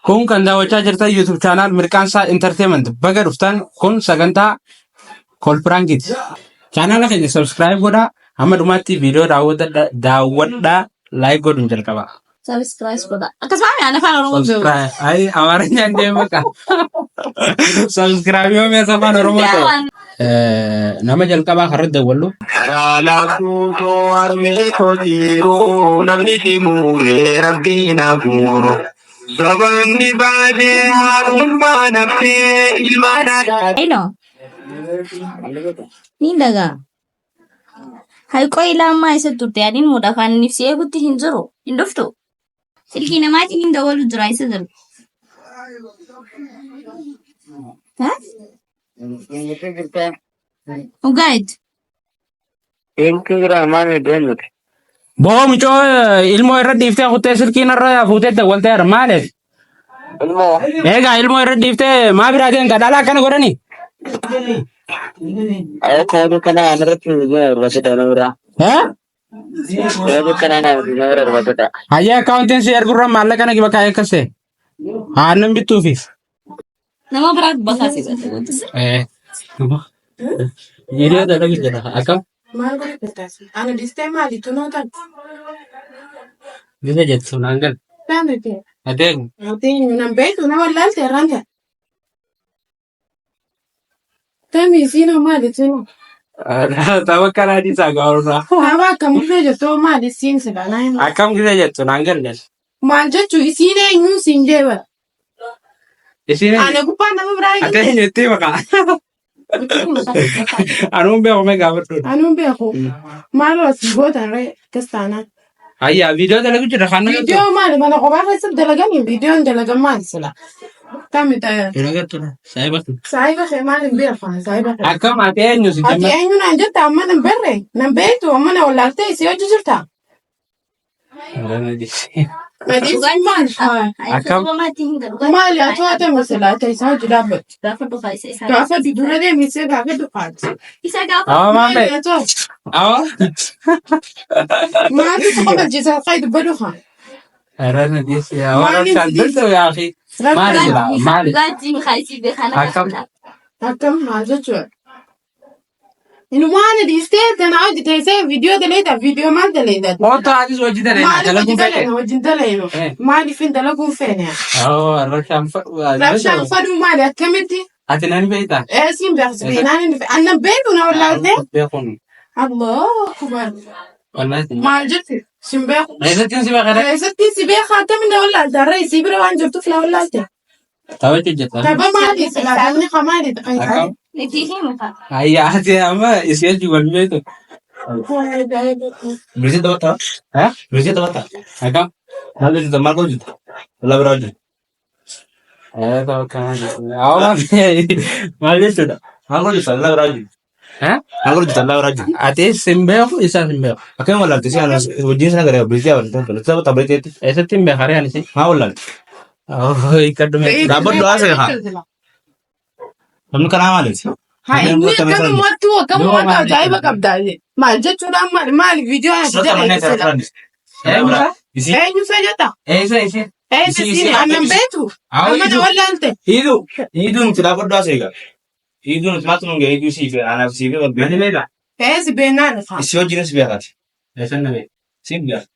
Kun kan daawwachaa jirtan YouTube channel Mirqaansaa Entertainment. Baga dhuftan kun sagantaa Kolpiraankiiti. Channel keenya subscribe godhaa. Hamma dhumaatti viidiyoo daawwadhaa like godhuun jalqaba. Subscribe godhaa. Akkasumas ana afaan Oromoo beeku. Ay Amaaranyaan deema ka. Subscribe yoo meeshaa afaan Oromoo ta'u. Nama jalqabaa karratti daawwallu. Laakutoo harmee kotiiroo namni dhimuree rabbiin hafuuroo. Sababni baadee haadhummaa naftee ilmaan aadaa. Eno. Ni dagaa. Hayqoo ilaamaa isa turte adiin muudhaa afaaniif si eegutti hin jiru. Hin dhuftu. Silkii namaatiin hin dawalu jira isa jiru. Ugaid. Enkira maal deemte? Boo mucoo ilmoo irra dhiiftee kuttee silkiin irra fuutee dawwaltee jira maaliif? Ilmoo. Egaa ilmoo irra dhiiftee maa biraatiin kadhalaa akkana godhani? Ayyaana kana irratti barbaachisa namuraa. Ayyaana kana irratti barbaachisa. Hayyaa akkaawuntiin si ergurra maallaqa nagi bakka eekkasee? Aannan bittuufiif. Nama biraatti bakaasisa. Hiriyaa dhala jira akkam? Maal godhataas? Ana distee maali tunoota? Gisa jettu naangal. Taanete. Adeemu. Atiin nan beeku na wallaalte irranja. Tami sino maali tuno? Tawa kanaa dhiisaa gaa'urraa. Tawa akkamillee jettoo maali siin silaanaa hin. Akkam gisa jettu naangal jedhu. Maal jechuun isiin eenyuun siin jeeba? Isiin Ana gubbaa nama biraa hin. akka hin jettee maqaa. Anuun beeku mee gaafadhu. Anuun beeku. Maaloo asii gootan ree kastaanaa. Hayyaa viidiyoo dalagu jira kan nagartu. Viidiyoo maali mana kophaa keessatti dalaganii viidiyoon dalagan maali sila? Tami ta'e. Hin agartu saayiba. Saayiba kee maali hin beekan saayiba kee. Akkam ati eenyu si Ati eenyu naan jetta amma nan berre nan beektu amma na wallaaltee si hojii jirta. Madiin maali? Akkam? Maali ati waa ta'e masala ta'e isaa hojii dhaabbatu. Gaafa dhufaa isa isaa. Gaafa dudura deemisee gaafa dhufaati. Isa gaafa. Awa maambe. Maali ati waa? Awa. Maali tokko balchisaa qayi dubba dhufa. Arana disi awa rashaan biltu yaa fi. Maali jira maali. Gaajjiin kaayisii beekana. Akkam. Akkam maal jechuudha. Inumaan dhiistee tanaa hojii teessee viidiyoo daleeta viidiyoo maal daleeta? Mooto adis hojii daleena Maaliif dalaguun hojii fedhe. daleena wajjin daleenu? Maaliif hin dalaguun feene? Awa rashaan fadhu. Rabshaan faduu maali akkamitti? Ati nani beektaa? Siin beeksisee naan hin dhufe. Annan beeku na wallaaltee? Beekun. Allah kubar. Wallahi. Maal jetti? Sin beeku. Eessattiin si beekadha? Eessatti si beekaa akkamiin na wallaalta? Har'a isii bira waan jirtuuf na wallaalte. Taphachuu jetta. Tapha maali? Silaadhaan qamaali ta'e. Akkam. Itti himuta. Hayyaa ati amma isii hojii wal beektu. Birisi taphataa? Haa? Birisi taphataa? Akkam? Maal hojjeta? Maal hojjeta? Walaa biraa hojjeta. Ta'u kana jechuudha. Awa maal jechuudha? Maal hojjeta? Walaa biraa hojjeta. Haa? Maal hojjeta? Walaa biraa hojjeta. Ati sin beeku isaa sin beeku. Akkamiin wallaalte si ana wajjin sana gara birisi yaabalataa tapha taphateetti. Eessatti hin beekaree ani si? Maa wallaalte? Hiikkadhume. Dhaabbadhu haasa'e haa. Namni kanaa maaliiti? Haa inni akkamumatti ajaa'iba qabdaa. Maal jechuudhaan maali viidiyoo ati daleessa. Eenyu fayyada? Eessa ishee? Eessa siin annan beektu? Amma na wallaalte. Hiiduu nuti dhaabbadhu haasa'e egaa. Hiiduu nuti maatu nungee hiiduu siife anaaf siife Mani beekaa? Eessi beennaan ifaa. Isii wajjinis beekaati. Eessan na beeku? Siin beeka.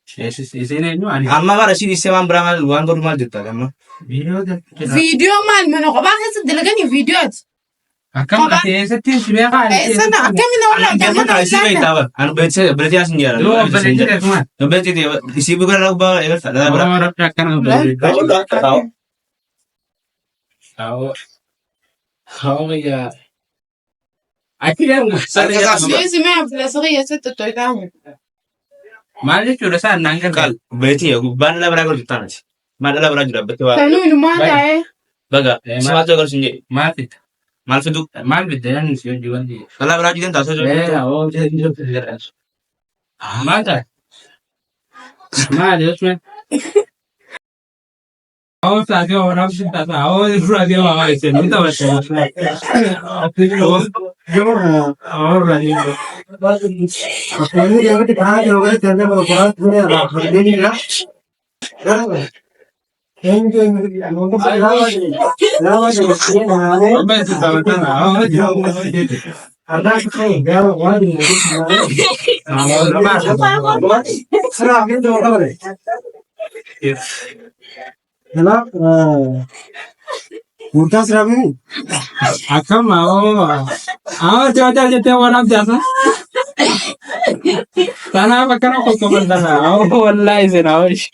Isiin eenyu ani? Amma bara ishii dhiistee waan biraa waan godhu maal jettaa amma? Viidiyoo maal mana kophaa keessatti dalaganii viidiyooti. Akkam ati eessatti si beekaa? Eessana akkamiin na wallaalte amma na Isii wallaalte. beektaa bara. Anu beektee yaasin Yoo jaalladha. obboleetti keessumaa. Beektee isii bira dhabbaa eegalta. Oromoo rabbi akkana obboleetti. Awo yaa. Ati deemu. Eessi mee afilasirri eessatti to'itamu. Maal jechuudha isaan naan Kal galgal. beetii gubbaan dhala biraa godhu taanati. Maal dhala biraa jira beektee waa. Tanuu ilumaan taa'ee. Baga simaatu agarsiin jedhe. Maal fidda? Maal fidu? Maal fidda yaani si hojii wanti. Dhala biraa jiran taasisa jiru. Awoo jedhanii. Maal ta'a? Maal jechuudha? Awoo taatee waraab si taata. Awoo furaatee waa isa ni taphata. Awoo furaatee. Akkam coba jette wanaaf jaasa. Kanaaf akkana qoqqoodana. Wallahi isin awwash.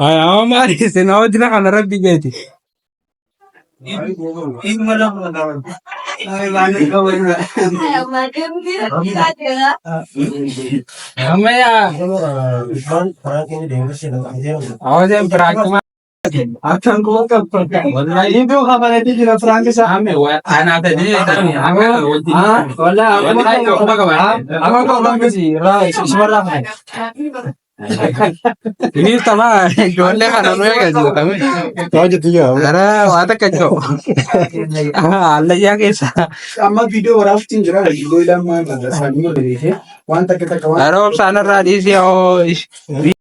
Ay, mari isin awwajna kana rabbi beeti. Amaya. Awalnya berakma. Akan ko kapag. Wallahi hindi ko kapalit din na Frank sa ame. Ana ta din. Wala ako magawa. Ako bang kasi ra ismara ka. Ini sama jualnya kan anu ya kan kami. Tahu jadi ya. Karena wata kajo. Allah ya kesa. Amma video rafting jira video ilam ma da sani mo da yake wanta kita kawan. Aro sana radisi o